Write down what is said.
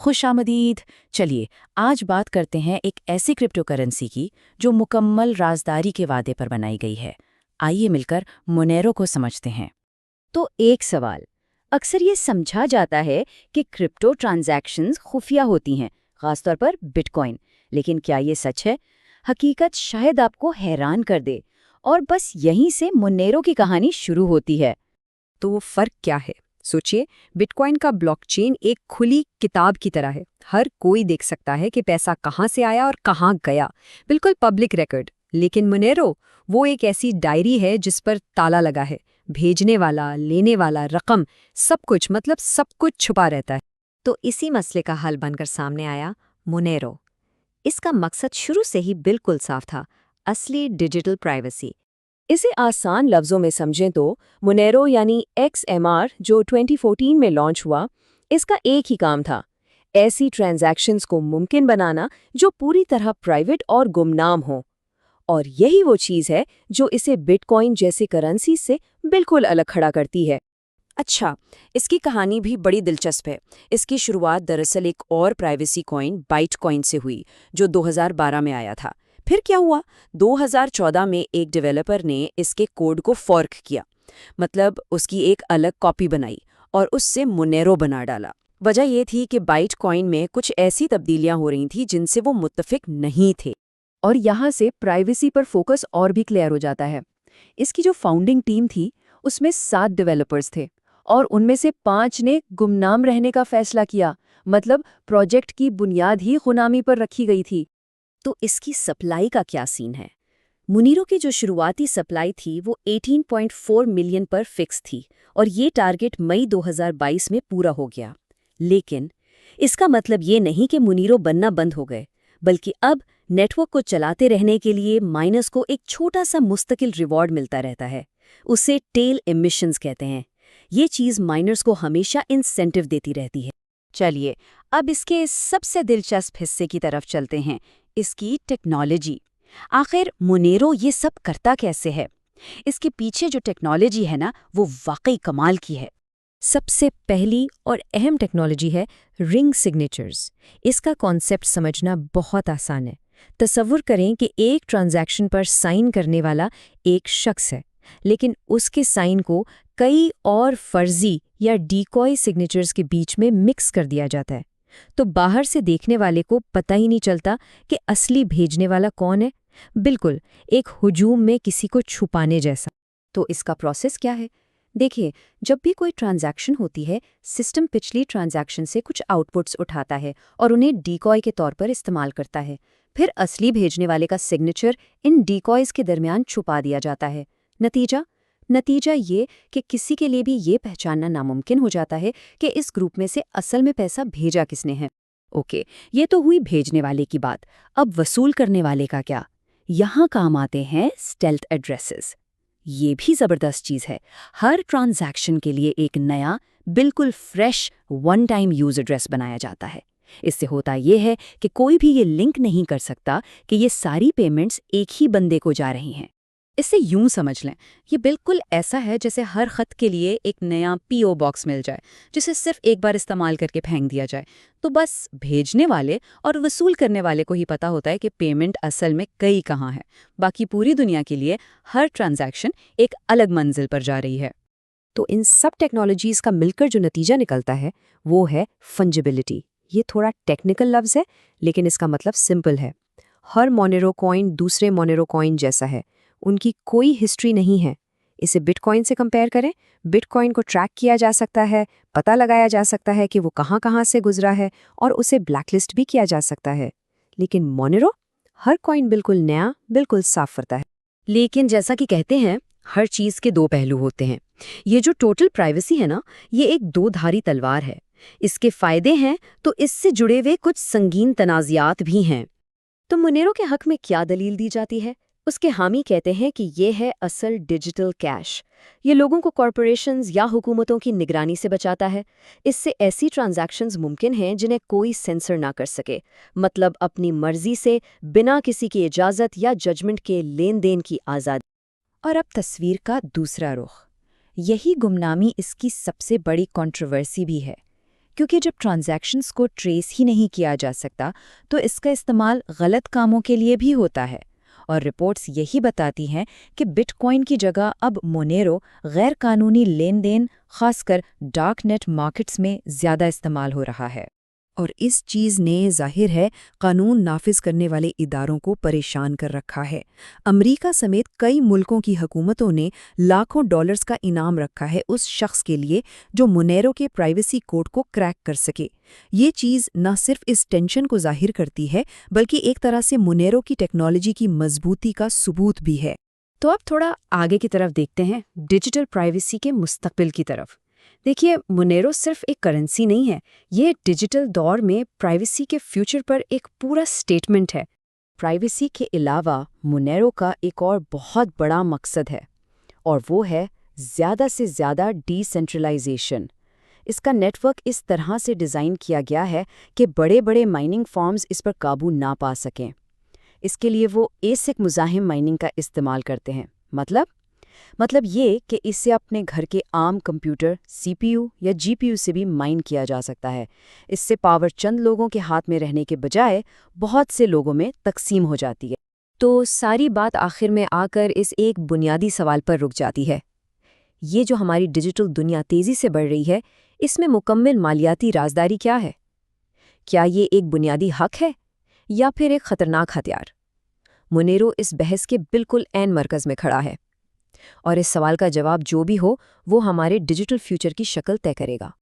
खुशामदीद। चलिए आज बात करते हैं एक ऐसी क्रिप्टो करेंसी की जो मुकम्मल राजदारी के वादे पर बनाई गई है। आइए मिलकर मोनेरो को समझते हैं। तो एक सवाल, अक्सर ये समझा जाता है कि क्रिप्टो ट्रांजैक्शंस खुफिया होती हैं, खासतौर पर बिटकॉइन। लेकिन क्या ये सच है? हकीकत शायद आपको हैरान कर दे। और बस यहीं से मोनेरो की कहानी शुरू होती है। तो वो फर्क क्या है? सोचिए, बिटकॉइन का ब्लॉकचेन एक खुली किताब की तरह है। हर कोई देख सकता है कि पैसा कहाँ से आया और कहाँ गया, बिल्कुल पब्लिक रिकॉर्ड। लेकिन मोनेरो वो एक ऐसी डायरी है जिस पर ताला लगा है। भेजने वाला, लेने वाला, रकम, सब कुछ, मतलब सब कुछ छुपा रहता है। तो इसी मसले का हल बनकर सामने आया मोनेरो। इसका मकसद शुरू से ही बिल्कुल साफ था, असली डिजिटल प्राइवेसी। इसे आसान लफ्ज़ों में समझें तो मोनेरो यानी XMR जो 2014 में लॉन्च हुआ, इसका एक ही काम था, ऐसी ट्रांजैक्शंस को मुमकिन बनाना जो पूरी तरह प्राइवेट और गुमनाम हो। और यही वो चीज़ है जो इसे बिटकॉइन जैसी करेंसी से बिल्कुल अलग खड़ा करती है। अच्छा, इसकी कहानी भी बड़ी दिलचस्प है। इसकी शुरुआत दरअसल एक और प्राइवेसी कॉइन बाइटकॉइन से हुई जो 2012 में आया था। फिर क्या हुआ, 2014 में एक डेवलपर ने इसके कोड को फॉर्क किया, मतलब उसकी एक अलग कॉपी बनाई और उससे मोनेरो बना डाला। वजह यह थी कि बाइटकॉइन में कुछ ऐसी तब्दीलियां हो रही थी जिनसे वो मुत्तफिक नहीं थे। और यहाँ से प्राइवेसी पर फोकस और भी क्लियर हो जाता है। इसकी जो फाउंडिंग टीम थी उसमें 7 डेवलपर्स थे और उनमें से 5 ने गुमनाम रहने का फैसला किया, मतलब प्रोजेक्ट की बुनियाद ही गुलामी पर रखी गई थी। तो इसकी सप्लाई का क्या सीन है? मोनेरो की जो शुरुआती सप्लाई थी वो 18.4 मिलियन पर फिक्स थी और ये टारगेट मई 2022 में पूरा हो गया। लेकिन इसका मतलब ये नहीं कि मोनेरो बनना बंद हो गए, बल्कि अब नेटवर्क को चलाते रहने के लिए माइनर्स को एक छोटा सा मुस्तकिल रिवॉर्ड मिलता रहता है। उसे टेल एमिशंस कहते हैं। ये चीज़ माइनर्स को हमेशा इंसेंटिव देती रहती है। चलिए अब इसके सबसे दिलचस्प हिस्से की तरफ चलते हैं, इसकी टेक्नोलॉजी। आखिर मोनेरो ये सब करता कैसे है? इसके पीछे जो टेक्नोलॉजी है ना, वो वाकई कमाल की है। सबसे पहली और अहम टेक्नोलॉजी है रिंग सिग्नेचर्स। इसका कॉन्सेप्ट समझना बहुत आसान है। तसव्वुर करें कि एक ट्रांजैक्शन पर साइन करने वाला एक शख्स है, लेकिन उसके साइन को कई और फर्जी या डिकॉय सिग्नेचर्स के बीच में मिक्स कर दिया जाता है। तो बाहर से देखने वाले को पता ही नहीं चलता कि असली भेजने वाला कौन है। बिल्कुल एक हुजूम में किसी को छुपाने जैसा। तो इसका प्रोसेस क्या है? देखिए, जब भी कोई ट्रांजैक्शन होती है, सिस्टम पिछली ट्रांजैक्शन से कुछ आउटपुट्स उठाता है और उन्हें डिकॉय के तौर पर इस्तेमाल करता है। फिर असली भेजने वाले का सिग्नेचर इन डिकॉयज के दरमियान छुपा दिया जाता है। नतीजा ये कि किसी के लिए भी ये पहचानना नामुमकिन हो जाता है कि इस ग्रुप में से असल में पैसा भेजा किसने है। ओके, ये तो हुई भेजने वाले की बात। अब वसूल करने वाले का क्या? यहाँ काम आते हैं स्टेल्थ एड्रेसेस। ये भी ज़बरदस्त चीज़ है। हर ट्रांजैक्शन के लिए एक नया, बिल्कुल fresh one time use address बनाया जाता है। इससे होता यह है कि कोई भी ये लिंक नहीं कर सकता कि ये सारी पेमेंट्स एक ही बंदे को जा रही हैं। इसे यूं समझ लें, ये बिल्कुल ऐसा है जैसे हर खत के लिए एक नया पीओ बॉक्स मिल जाए, जिसे सिर्फ एक बार इस्तेमाल करके फेंक दिया जाए। तो बस भेजने वाले और वसूल करने वाले को ही पता होता है कि पेमेंट असल में कई कहाँ है। बाकी पूरी दुनिया के लिए हर ट्रांजैक्शन एक अलग मंजिल पर जा रही है। तो इन सब टेक्नोलॉजीज़ का मिलकर जो नतीजा निकलता है वो है फंजिबिलिटी। ये थोड़ा टेक्निकल लफ्ज़ है, लेकिन इसका मतलब सिंपल है। हर मोनेरो कॉइन दूसरे मोनेरो कॉइन जैसा है, उनकी कोई हिस्ट्री नहीं है। इसे बिटकॉइन से कंपेयर करें, बिटकॉइन को ट्रैक किया जा सकता है, पता लगाया जा सकता है कि वो कहाँ से गुजरा है और उसे ब्लैकलिस्ट भी किया जा सकता है। लेकिन मोनेरो, हर कॉइन बिल्कुल नया, बिल्कुल साफ करता है। लेकिन जैसा कि कहते हैं, हर चीज़ के दो पहलू होते हैं। ये जो टोटल प्राइवेसी है ना, ये एक दो-धारी तलवार है। इसके फायदे हैं तो इससे जुड़े हुए कुछ संगीन तनाज़ियात भी हैं। तो मोनेरो के हक में क्या दलील दी जाती है? उसके हामी कहते हैं कि ये है असल डिजिटल कैश। ये लोगों को कॉरपोरेशंस या हुकूमतों की निगरानी से बचाता है। इससे ऐसी ट्रांजैक्शंस मुमकिन हैं जिन्हें कोई सेंसर ना कर सके, मतलब अपनी मर्जी से बिना किसी की इजाज़त या जजमेंट के लेन देन की आज़ादी। और अब तस्वीर का दूसरा रुख। यही गुमनामी इसकी सबसे बड़ी कंट्रोवर्सी भी है। क्योंकि जब ट्रांजैक्शंस को ट्रेस ही नहीं किया जा सकता तो इसका इस्तेमाल गलत कामों के लिए भी होता है। और रिपोर्ट्स यही बताती हैं कि बिटकॉइन की जगह अब मोनेरो गैर कानूनी लेन देन, खासकर डार्क नेट मार्केट्स में ज़्यादा इस्तेमाल हो रहा है। और इस चीज़ ने जाहिर है कानून नाफिज करने वाले इदारों को परेशान कर रखा है। अमेरिका समेत कई मुल्कों की हुकूमतों ने लाखों डॉलर्स का इनाम रखा है उस शख्स के लिए जो मोनेरो के प्राइवेसी कोड को क्रैक कर सके। ये चीज़ न सिर्फ इस टेंशन को जाहिर करती है बल्कि एक तरह से मोनेरो की टेक्नोलॉजी की मजबूती का सबूत भी है। तो अब थोड़ा आगे की तरफ देखते हैं, डिजिटल प्राइवेसी के मुस्तकबिल की तरफ। देखिए, मोनेरो सिर्फ एक करेंसी नहीं है, ये डिजिटल दौर में प्राइवेसी के फ्यूचर पर एक पूरा स्टेटमेंट है। प्राइवेसी के अलावा मोनेरो का एक और बहुत बड़ा मकसद है और वो है ज़्यादा से ज़्यादा डिसेंट्रलाइजेशन। इसका नेटवर्क इस तरह से डिज़ाइन किया गया है कि बड़े बड़े माइनिंग फॉर्म्स इस पर काबू ना पा सकें। इसके लिए वो एसिक मुज़ाहिम माइनिंग का इस्तेमाल करते हैं। मतलब ये कि इससे अपने घर के आम कंप्यूटर, सीपीयू या जीपीयू से भी माइन किया जा सकता है। इससे पावर चंद लोगों के हाथ में रहने के बजाय बहुत से लोगों में तकसीम हो जाती है। तो सारी बात आखिर में आकर इस एक बुनियादी सवाल पर रुक जाती है। ये जो हमारी डिजिटल दुनिया तेज़ी से बढ़ रही है, इसमें मुकम्मल मालियाती राजदारी क्या है? क्या ये एक बुनियादी हक है या फिर एक खतरनाक हथियार? मोनेरो इस बहस के बिल्कुल ऐन मरकज़ में खड़ा है और इस सवाल का जवाब जो भी हो वो हमारे डिजिटल फ्यूचर की शक्ल तय करेगा।